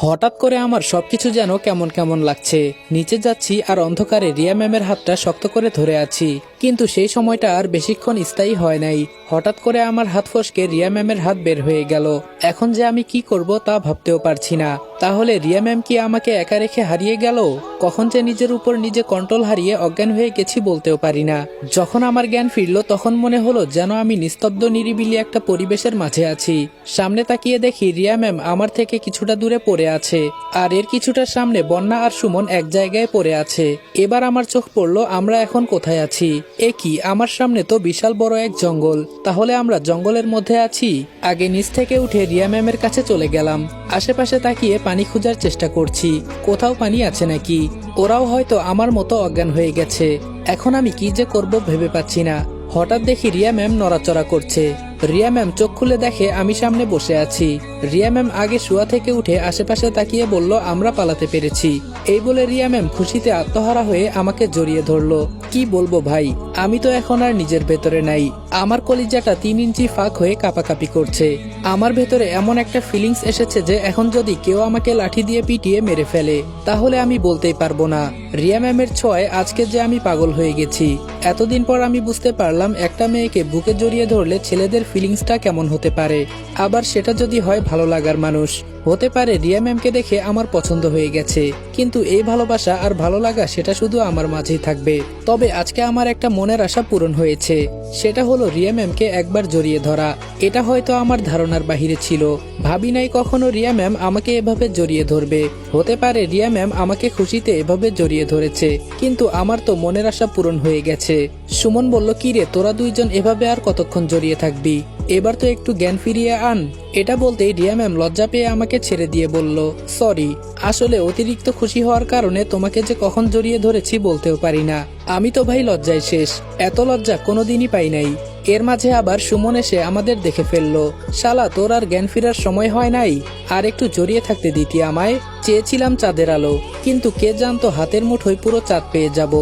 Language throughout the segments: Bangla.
হঠাৎ করে আমার সবকিছু যেন কেমন কেমন লাগছে। নিচে যাচ্ছি আর অন্ধকারে রিয়া ম্যামের হাতটা শক্ত করে ধরে আছি, কিন্তু সেই সময়টা আর বেশিক্ষণ স্থায়ী হয় নাই। হঠাৎ করে আমার হাত ফসকে রিয়া ম্যামের হাত বের হয়ে গেল। এখন যে আমি কি করব তা ভাবতেও পারছি না। তাহলে রিয়া ম্যাম কি আমাকে একা রেখে হারিয়ে গেল? কখন যে নিজের উপর নিজে কন্ট্রোল হারিয়ে অজ্ঞান হয়ে গেছি বলতেও পারি না। যখন আমার জ্ঞান ফিরল তখন মনে হলো যেন আমি নিস্তব্ধ নিরিবিলি একটা পরিবেশের মাঝে আছি। সামনে তাকিয়ে দেখি রিয়া ম্যাম আমার থেকে কিছুটা দূরে পড়ে আছে, আর এর কিছুটা সামনে বন্যা আর সুমন এক জায়গায় পড়ে আছে। এবার আমার চোখ পড়লো আমরা এখন কোথায় আছি। এ কি, আমার সামনে তো বিশাল বড় এক জঙ্গল। তাহলে আমরা জঙ্গলের মধ্যে আছি? আগে নিচ থেকে উঠে রিয়া ম্যামের কাছে চলে গেলাম। আশেপাশে তাকিয়ে পানি খোঁজার চেষ্টা করছি, কোথাও পানি আছে নাকি। ওরাও হয়তো আমার মতো অজ্ঞান হয়ে গেছে। এখন আমি কি যে করব ভেবে পাচ্ছি না। হঠাৎ দেখি রিয়া ম্যাম নড়াচড়া করছে। রিয়া ম্যাম চোখ খুলে দেখে আমি সামনে বসে আছি। রিয়া ম্যাম আগে শোয়া থেকে উঠে আশেপাশে তাকিয়ে বলল, আমরা পালাতে পেরেছি। এই বলে রিয়া ম্যাম খুশিতে আত্মহারা হয়ে আমাকে জড়িয়ে ধরলো। কি বলবো ভাই, আমি তো এখন আর নিজের ভেতরে নাই। আমার কলিজাটা 3 ইঞ্চি ফাঁক হয়ে কাঁপাকাঁপি করছে। আমার ভেতরে এমন একটা ফিলিংস এসেছে যে এখন যদি কেউ আমাকে লাঠি দিয়ে পিটিয়ে মেরে ফেলে তাহলে আমি বলতেই পারবো না। রিয়া ম্যামের ছোঁয়ায় আজকে যে আমি পাগল হয়ে গেছি। এতদিন পর আমি বুঝতে পারলাম একটা মেয়েকে বুকে জড়িয়ে ধরলে ছেলেদের ফিলিংসটা কেমন হতে পারে। আবার সেটা যদি হয় ভালো লাগার মানুষ। হতে পারে রিয়া ম্যামকে দেখে আমার পছন্দ হয়ে গেছে, কিন্তু এই ভালোবাসা আর ভালো লাগা সেটা শুধু আমার মাঝেই থাকবে। তবে আজকে আমার একটা মনের আশা পূরণ হয়েছে, সেটা হলো রিয়া ম্যামকে একবার জড়িয়ে ধরা। এটা হয়তো আমার ধারণার বাহিরে ছিল। ভাবি নাই কখনো রিয়া ম্যাম আমাকে এভাবে জড়িয়ে ধরবে। হতে পারে রিয়া ম্যাম আমাকে খুশিতে এভাবে জড়িয়ে ধরেছে, কিন্তু আমার তো মনের আশা পূরণ হয়ে গেছে। সুমন বলল, কি রে তোরা দুইজন এভাবে আর কতক্ষণ জড়িয়ে থাকবি? এবার তো একটু জ্ঞান ফিরিয়ে আন। এটা বলতেই রিয়া ম্যাম লজ্জা পেয়ে আমাকে ছেড়ে দিয়ে বলল, সরি, আসলে অতিরিক্ত খুশি হওয়ার কারণে তোমাকে যে কখন জড়িয়ে ধরেছি বলতেও পারি না। আমি তো ভাই লজ্জায় শেষ, এত লজ্জা কোনোদিনই পাই নাই। এর মাঝে আবার সুমন এসে আমাদের দেখে ফেললো। শালা, তোর আর জ্ঞান ফিরার সময় হয় নাই? আর একটু জড়িয়ে থাকতে দিতি আমায়। চেয়েছিলাম চাঁদের আলো, কিন্তু কে জানতো হাতের মুঠোয় পুরো চাঁদ পেয়ে যাব।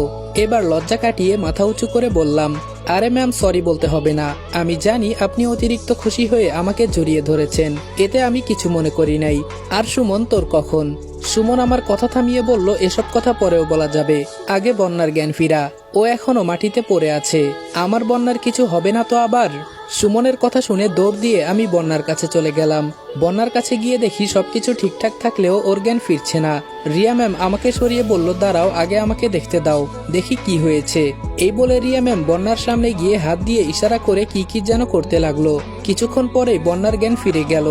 এবার লজ্জা কাটিয়ে মাথা উঁচু করে বললাম, আরে ম্যাম, সরি বলতে হবে না। আমি জানি আপনি অতিরিক্ত খুশি হয়ে আমাকে জড়িয়ে ধরেছেন, এতে আমি কিছু মনে করি নাই। আর সুমন, তোর কখন? সুমন আমার কথা থামিয়ে বলল, এসব কথা পরেও বলা যাবে, আগে বন্যার জ্ঞান ফিরা। ও এখনো মাটিতে পড়ে আছে। আমার বন্যার কিছু হবে না তো আবার? সুমনের কথা শুনে দৌড় দিয়ে আমি বন্যার কাছে চলে গেলাম। বন্যার কাছে গিয়ে দেখি সবকিছু ঠিকঠাক থাকলেও ওর জ্ঞান ফিরছে না। রিয়া ম্যাম আমাকে সরিয়ে বলল, দাঁড়াও, আগে আমাকে দেখতে দাও, দেখি কি হয়েছে। এই বলে রিয়া ম্যাম বন্যার সামনে গিয়ে হাত দিয়ে ইশারা করে কি কি যেন করতে লাগলো। কিছুক্ষণ পরেই বন্যার জ্ঞান ফিরে গেল।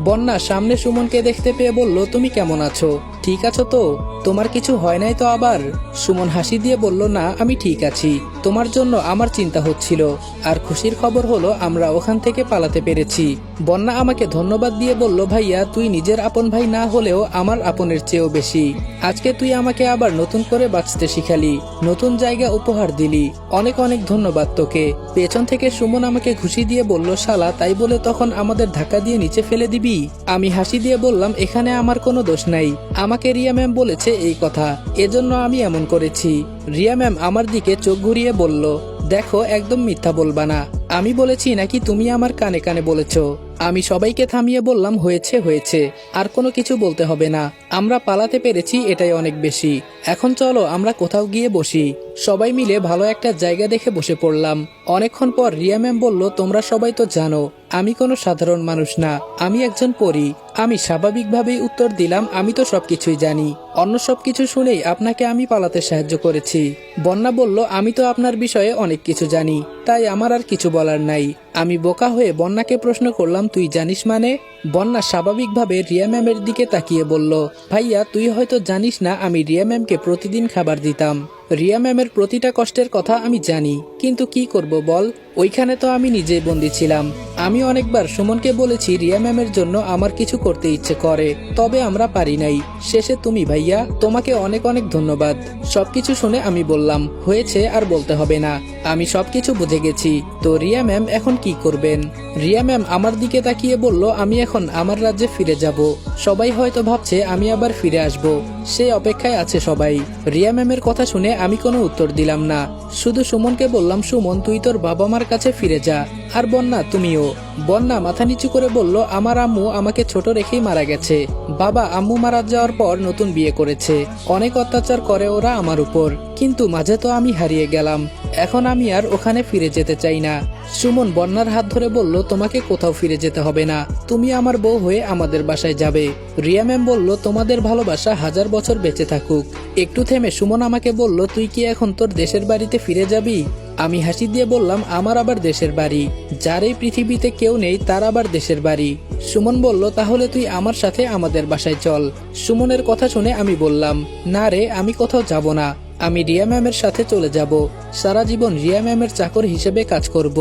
বন্যা সামনে সুমনকে দেখতে পেয়ে বলল, তুমি কেমন আছো? ঠিক আছো তো? তোমার কিছু হয় নাই তো আবার? সুমন হাসি দিয়ে বলল, না, আমি ঠিক আছি। তোমার জন্য আমার চিন্তা হচ্ছিল। আর খুশির খবর হলো আমরা ওখান থেকে পালাতে পেরেছি। বন্যা আমাকে ধন্যবাদ দিয়ে বলল, ভাইয়া, তুই নিজের আপন ভাই না হলেও আমার আপনের চেয়েও বেশি। আজকে তুই আমাকে আবার নতুন করে বাঁচতে শিখালি, নতুন জায়গা উপহার দিলি। অনেক অনেক ধন্যবাদ তোকে। পেছন থেকে সুমন আমাকে খুশি দিয়ে বলল, শালা, তাই বলে তখন আমাদের ধাক্কা দিয়ে নিচে ফেলে দিবি? আমি হাসি দিয়ে বললাম, এখানে আমার কোনো দোষ নাই। আমাকে রিয়া ম্যাম বলেছে এই কথা, এজন্য আমি এমন করেছি। রিয়া ম্যাম আমার দিকে চোখ ঘুরিয়ে বলল, দেখো, একদম মিথ্যা বলবা না। আমি বলেছি নাকি তুমি আমার কানে কানে বলেছো? আমি সবাইকে থামিয়ে বললাম, হয়েছে হয়েছে, আর কোনো কিছু বলতে হবে না। আমরা পালাতে পেরেছি, এটাই অনেক বেশি। এখন চলো আমরা কোথাও গিয়ে বসি। সবাই মিলে ভালো একটা জায়গা দেখে বসে পড়লাম। অনেকক্ষণ পর রিয়া ম্যাম বলল, তোমরা সবাই তো জানো আমি কোনো সাধারণ মানুষ না, আমি একজন পরী। আমি স্বাভাবিকভাবেই উত্তর দিলাম, আমি তো সবকিছুই জানি। অন্য সবকিছু শুনেই আপনাকে আমি পালাতে সাহায্য করেছি। বন্যা বলল, আমি তো আপনার বিষয়ে অনেক কিছু জানি, তাই আমার আর কিছু বলার নাই। আমি বোকা হয়ে বন্যাকে প্রশ্ন করলাম, তুই জানিস মানে? বন্যা স্বাভাবিকভাবে রিয়া ম্যামের দিকে তাকিয়ে বলল, ভাইয়া, তুই হয়তো জানিস না, আমি রিয়া ম্যামকে প্রতিদিন খাবার দিতাম। রিয়া ম্যামের প্রতিটা কষ্টের কথা আমি জানি, কিন্তু কি করব বল, ওইখানে তো আমি নিজেই বন্দী ছিলাম। আমি অনেকবার সুমনকে বলেছি রিয়া ম্যামের জন্য আমার কিছু করতে ইচ্ছে করে, তবে আমরা পারি নাই। শেষে তুমি ভাইয়া, তোমাকে অনেক অনেক ধন্যবাদ। সবকিছু শুনে আমি বললাম, হয়েছে, আর বলতে হবে না, আমি সবকিছু বুঝে গেছি। তো রিয়া ম্যাম এখন কি করবেন? রিয়া ম্যাম আমার দিকে তাকিয়ে বলল, আমি এখন আমার রাজ্যে ফিরে যাব। সবাই হয়তো ভাবছে আমি আবার ফিরে আসব, সেই অপেক্ষায় আছে সবাই। রিয়া ম্যামের কথা শুনে আমি কোনো উত্তর দিলাম না, শুধু সুমনকে বললাম, বললাম, সুমন তুই তোর বাবা মার কাছে ফিরে যা, আর বন্যা তুমিও। বন্যা মাথা নিচু করে বলল, আমার আম্মু আমাকে ছোট রেখেই মারা গেছে। বাবা আম্মু মারা যাওয়ার পর নতুন বিয়ে করেছে, অনেক অত্যাচার করে ওরা আমার উপর, কিন্তু মাঝে তো আমি হারিয়ে গেলাম, এখন আমি আর ওখানে ফিরে যেতে চাই না। সুমন বন্যার হাত ধরে বলল, তোমাকে কোথাও ফিরে যেতে হবে না, তুমি আমার বউ হয়ে আমাদের বাসায় যাবে। রিয়া ম্যাম বলল, তোমাদের ভালোবাসা 1000 বছর বেঁচে থাকুক। একটু থেমে সুমন আমাকে বলল, তুই কি এখন তোর দেশের বাড়িতে ফিরে যাবি? আমি হাসি দিয়ে বললাম, আমার আবার দেশের বাড়ি? যার এই পৃথিবীতে কেউ নেই তার আবার দেশের বাড়ি। সুমন বলল, তাহলে তুই আমার সাথে আমাদের বাসায় চল। সুমনের কথা শুনে আমি বললাম, না রে, আমি কোথাও যাব না, আমি রিয়া ম্যামের সাথে চলে যাব, সারা জীবন রিয়া ম্যামের চাকর হিসেবে কাজ করব।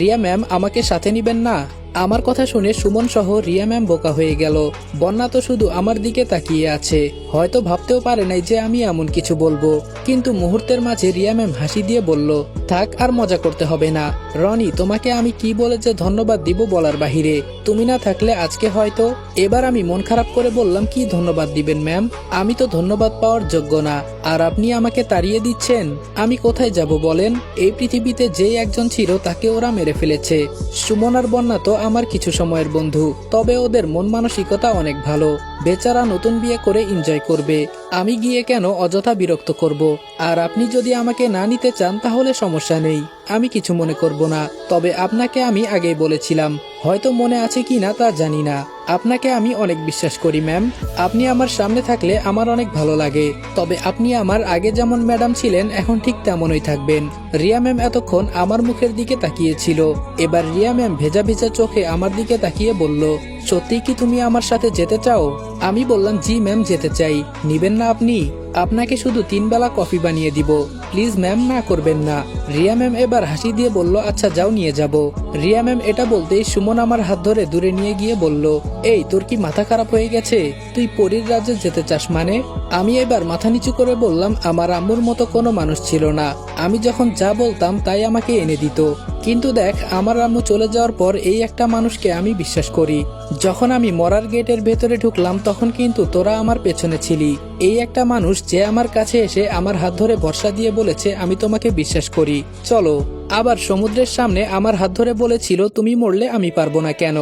রিয়া ম্যাম আমাকে সাথে নিবেন না? আমার কথা শুনে সুমন সহ রিয়া ম্যাম বোকা হয়ে গেল। বন্যা তো শুধু আমার দিকে তাকিয়ে আছে, হয়তো ভাবতেও পারে নাই যে আমি এমন কিছু বলবো। কিন্তু মুহূর্তের মাঝে রিয়া ম্যাম হাসি দিয়ে বলল, থাক আর মজা করতে হবে না রনি, তোমাকে আমি কি বলে যে ধন্যবাদ দিব বলার বাহিরে, তুমি না থাকলে আজকে হয়তো। এবার আমি মন খারাপ করে বললাম, কি ধন্যবাদ দিবেন ম্যাম? আমি তো ধন্যবাদ পাওয়ার যোগ্য না, আর আপনি আমাকে তাড়িয়ে দিচ্ছেন। আমি কোথায় যাব বলেন? এই পৃথিবীতে যেই একজন ছিল তাকে ওরা মেরে ফেলেছে। সুমন আর বন্যা তো আমার কিছু সময়ের বন্ধু, তবে ওদের মন মানসিকতা অনেক ভালো, বেচারা নতুন বিয়ে করে এনজয় করবে, আমি গিয়ে কেন অযথা বিরক্ত করব? আর আপনি যদি আমাকে না নিতে চান তাহলে সমস্যা নেই, আমি কিছু মনে করব না। তবে আপনাকে আমি আগেই বলেছিলাম, হয়তো মনে আছে কি না তা জানি না, আপনাকে আমি অনেক বিশ্বাস করি ম্যাম। আপনি আমার সামনে থাকলে আমার অনেক ভালো লাগে, তবে আপনি আমার আগে যেমন ম্যাডাম ছিলেন এখন ঠিক তেমনই থাকবেন। রিয়া ম্যাম এতক্ষণ আমার মুখের দিকে তাকিয়েছিল, এবার রিয়া ম্যাম ভেজা ভেজা চোখে আমার দিকে তাকিয়ে বলল, সত্যি কি তুমি আমার সাথে যেতে চাও? আমি বললাম, জি ম্যাম যেতে চাই। নিবেন না আপনি? আপনাকে শুধু 3 বেলা কফি বানিয়ে দিব, প্লিজ ম্যাম না করবেন না। রিয়া ম্যাম এবার হাসি দিয়ে বলল, আচ্ছা যাও নিয়ে যাব। রিয়া ম্যাম এটা বলতেই সুমন আমার হাত ধরে দূরে নিয়ে গিয়ে বলল, এই তোর কি মাথা খারাপ হয়ে গেছে? তুই পরীর রাজ্যে যেতে চাস মানে? আমি এবার মাথা নিচু করে বললাম, আমার আম্মুর মতো কোনো মানুষ ছিল না, আমি যখন যা বলতাম তাই আমাকে এনে দিত। কিন্তু দেখ, আমার আম্মু চলে যাওয়ার পর এই একটা মানুষকে আমি বিশ্বাস করি। যখন আমি মরার গেটের ভেতরে ঢুকলাম তখন কিন্তু তোরা আমার পেছনে ছিলি। এই একটা মানুষ যে আমার কাছে এসে আমার হাত ধরে ভরসা দিয়ে বলেছে আমি তোমাকে বিশ্বাস করি, চলো। আবার সমুদ্রের সামনে আমার হাত ধরে বলেছিল, তুমি মরলে আমি পারবো না কেন?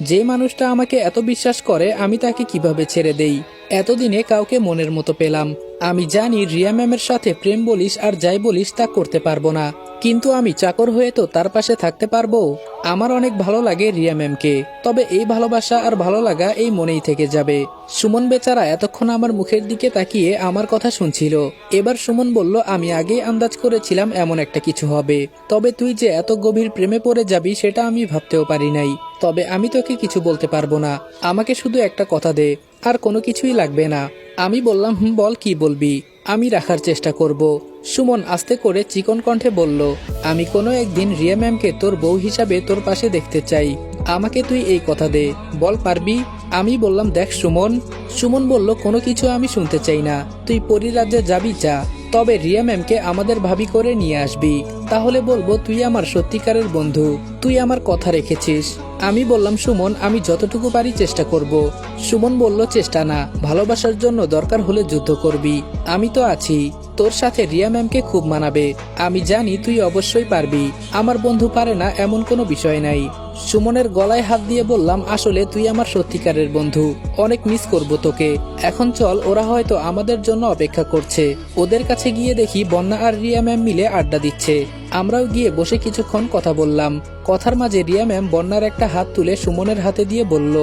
যে মানুষটা আমাকে এত বিশ্বাস করে আমি তাকে কিভাবে ছেড়ে দেই? এতদিনে কাউকে মনের মতো পেলাম। আমি জানি রিয়া ম্যামের সাথে প্রেম বলিস আর যাই বলিস তা করতে পারবো না, কিন্তু আমি চাকর হয়ে তো তার পাশে থাকতে পারবো। আমার অনেক ভালো লাগে রিয়া ম্যামকে, তবে এই ভালোবাসা আর ভালো লাগা এই মনেই থেকে যাবে। সুমন বেচারা এতক্ষণ আমার মুখের দিকে তাকিয়ে আমার কথা শুনছিল। এবার সুমন বলল, আমি আগেই আন্দাজ করেছিলাম এমন একটা কিছু হবে, তবে তুই যে এত গভীর প্রেমে পড়ে যাবি সেটা আমি ভাবতেও পারি নাই। তবে আমি তোকে কিছু বলতে পারবো না, আমাকে শুধু একটা কথা দে, আর কোনো কিছুই লাগবে না। আমি বললাম, বল কি বলবি, আমি রাখার চেষ্টা করব। সুমন আস্তে করে চিকন কণ্ঠে বলল, আমি কোনো একদিন রিয়া ম্যামকে তোর বউ হিসাবে তোর পাশে দেখতে চাই, আমাকে তুই এই কথা দে, বল পারবি? আমি বললাম, দেখ সুমন। সুমন বলল, কোনো কিছু আমি শুনতে চাই না, তুই পরিরাজ্যে যাবি যা, তবে রিয়া ম্যামকে আমাদের ভাবি করে নিয়ে আসবি, তাহলে বলবো তুই আমার সত্যিকারের বন্ধু, তুই আমার কথা রেখেছিস। আমি বললাম, সুমন আমি যতটুকু পারি চেষ্টা করব। সুমন বলল, চেষ্টা না, ভালোবাসার জন্য দরকার হলে যুদ্ধ করবি, আমি তো আছি, তোর সাথে রিয়া ম্যামকে খুব মানাবে, আমি জানি তুই অবশ্যই পারবি, আমার বন্ধু পারে না এমন কোনো বিষয় নাই। সুমনের গলায় হাত দিয়ে বললাম, আসলে তুই আমার সত্যিকারের বন্ধু, অনেক মিস করব তোকে। এখন চল, ওরা হয়তো আমাদের জন্য অপেক্ষা করছে, ওদের কাছে গিয়ে দেখি বন্যা আর রিয়া ম্যাম মিলে আড্ডা দিচ্ছে। আমরাও গিয়ে বসে কিছুক্ষণ কথা বললাম। কথার মাঝে রিয়া ম্যাম বন্যার একটা হাত তুলে সুমনের হাতে দিয়ে বলল,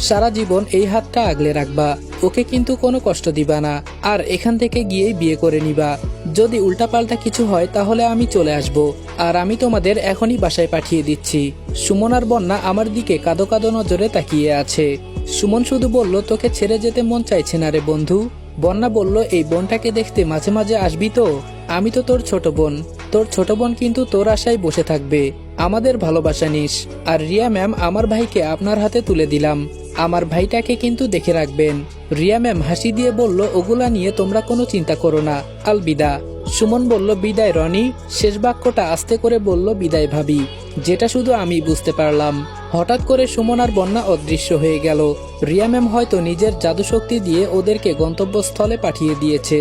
সারা জীবন এই হাতটা আগলে রাখবা, ওকে কিন্তু কোনো কষ্ট দিবা না, আর এখান থেকে গিয়েই বিয়ে করে নিবা। যদি উল্টাপাল্টা কিছু হয় তাহলে আমি চলে আসব, আর আমি তোমাদের এখনই বাসায় পাঠিয়ে দিচ্ছি। সুমন আর বন্যা আমার দিকে কাঁদো কাঁদো নজরে তাকিয়ে আছে। সুমন শুধু বলল, তোকে ছেড়ে যেতে মন চাইছে না রে বন্ধু। বন্যা বলল, এই বোনটাকে দেখতে মাঝে মাঝে আসবি তো? আমি তো তোর ছোট বোন, তোর ছোট বোন কিন্তু তোর আশায় বসে থাকবে, আমাদের ভালোবাসা নিস। আর রিয়া ম্যাম, আমার ভাইকে আপনার হাতে তুলে দিলাম, আমার ভাইটাকে কিন্তু দেখে রাখবেন। রিয়া ম্যাম হাসি দিয়ে বলল, ওগুলা নিয়ে তোমরা কোনো চিন্তা করো না, আলবিদা। সুমন বলল, বিদায় রনি। শেষ বাক্যটা আস্তে করে বলল, বিদায় ভাবি, যেটা শুধু আমি বুঝতে পারলাম। হঠাৎ করে সুমন আর বন্যা অদৃশ্য হয়ে গেল। রিয়া ম্যাম হয়তো নিজের জাদুশক্তি দিয়ে ওদেরকে গন্তব্যস্থলে পাঠিয়ে দিয়েছে।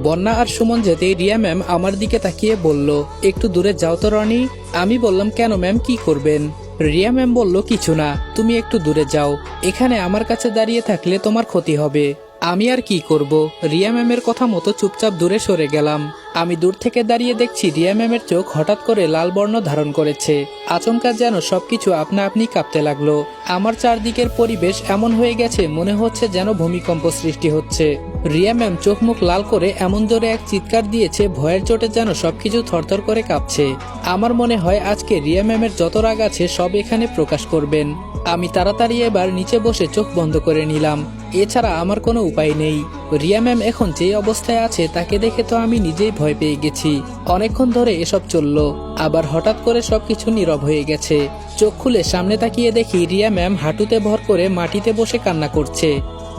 বন্যা আর সুমন যেতেই রিয়া ম্যাম আমার দিকে তাকিয়ে বলল, একটু দূরে যাও তো রনি। আমি বললাম, কেন ম্যাম, কি করবেন? রিয়া ম্যাম বলল, কিছু না, তুমি একটু দূরে যাও। এখানে আমার কাছে দাঁড়িয়ে থাকলে তোমার ক্ষতি হবে। আমি আর কি করব, রিয়া ম্যামের কথা মতো চুপচাপ দূরে সরে গেলাম। আমি দূর থেকে দাঁড়িয়ে দেখছি রিয়া ম্যামের চোখ হঠাৎ করে লাল বর্ণ ধারণ করেছে। আচমকা যেন সবকিছু আপনা আপনি কাঁপতে লাগলো। আমার চারদিকের পরিবেশ এমন হয়ে গেছে, মনে হচ্ছে যেন ভূমিকম্প সৃষ্টি হচ্ছে। রিয়া ম্যাম চোখ মুখ লাল করে এমন জোরে এক চিৎকার দিয়েছে, ভয়ের চোটে যেন সবকিছু থরথর করে কাঁপছে। আমার মনে হয় আজকে রিয়া ম্যামের যত রাগ আছে সব এখানে প্রকাশ করবেন। আমি তাড়াতাড়ি এবার নিচে বসে চোখ বন্ধ করে নিলাম। এছাড়া আমার কোনো উপায় নেই। রিয়া ম্যাম এখন যে অবস্থায় আছে তাকে দেখে তো আমি নিজেই ভয় পেয়ে গেছি। অনেকক্ষণ ধরে এসব চললো, আবার হঠাৎ করে সবকিছু নীরব হয়ে গেছে। চোখ খুলে সামনে তাকিয়ে দেখি রিয়া ম্যাম হাঁটুতে ভর করে মাটিতে বসে কান্না করছে।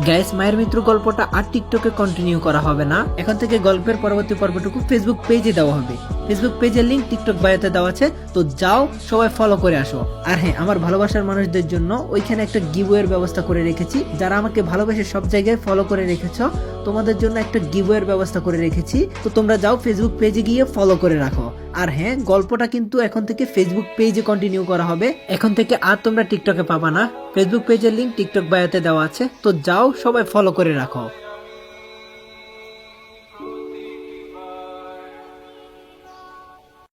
গাইস, মায়ের মৃত্যু গল্পটা আর টিকটকে কন্টিনিউ করা হবে না। এখন থেকে গল্পের পরবর্তী পর্বটুকু ফেসবুক পেজে দেওয়া হবে। ফেসবুক পেজের লিংক টিকটক বায়োতে দেওয়া আছে, তো যাও সবাই ফলো করে আসো। আর হ্যাঁ, আমার ভালোবাসার মানুষদের জন্য ওইখানে একটা গিভওয়ের ব্যবস্থা করে রেখেছি। যারা আমাকে ভালোবেসে সব জায়গায় ফলো করে রেখেছো, তোমাদের জন্য একটা গিভওয়ের ব্যবস্থা করে রেখেছি। তো তোমরা যাও ফেসবুক পেজে গিয়ে ফলো করে রাখো। আর হ্যাঁ, গল্পটা কিন্তু এখন থেকে ফেসবুক পেজে কন্টিনিউ করা হবে। এখন থেকে আর তোমরা টিকটকে পাবা না। ফেসবুক পেজের লিংক টিকটক বায়োতে দেওয়া আছে, তো যাও সবাই ফলো করে রাখো।